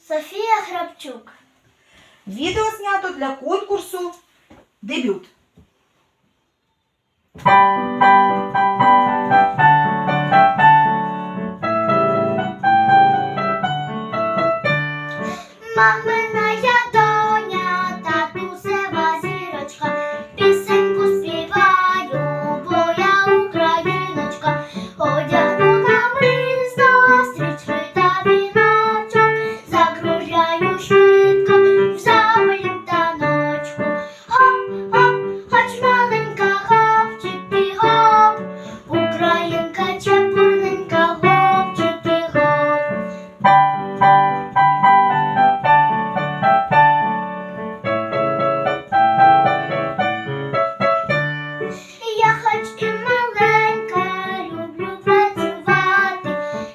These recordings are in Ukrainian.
Софія Грабчук. Відео знято для конкурсу «Дебют». Мамина я доня, татусева зірочка, пісеньку співаю, бо я україночка, одягну намисто, стрічки та віночок, закружляю швидко в забелім таночку. Хоп-хоп, хоч маленька, хопчики-гоп, українка чепурненька, хопчики-гоп. Я хоч і маленька, люблю працювати,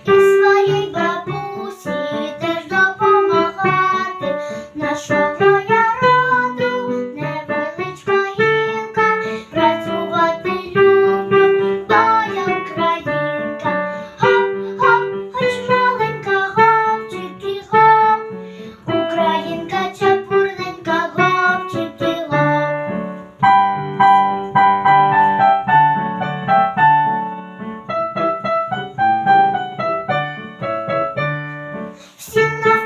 і своїй бабусі теж допомагати. Нашого я роду невеличка гілка, працювати люблю, бо я українка. Хоп-хоп, хоч маленька, хопчики-гоп, українка чепурненька, хопчики-гоп. Всі на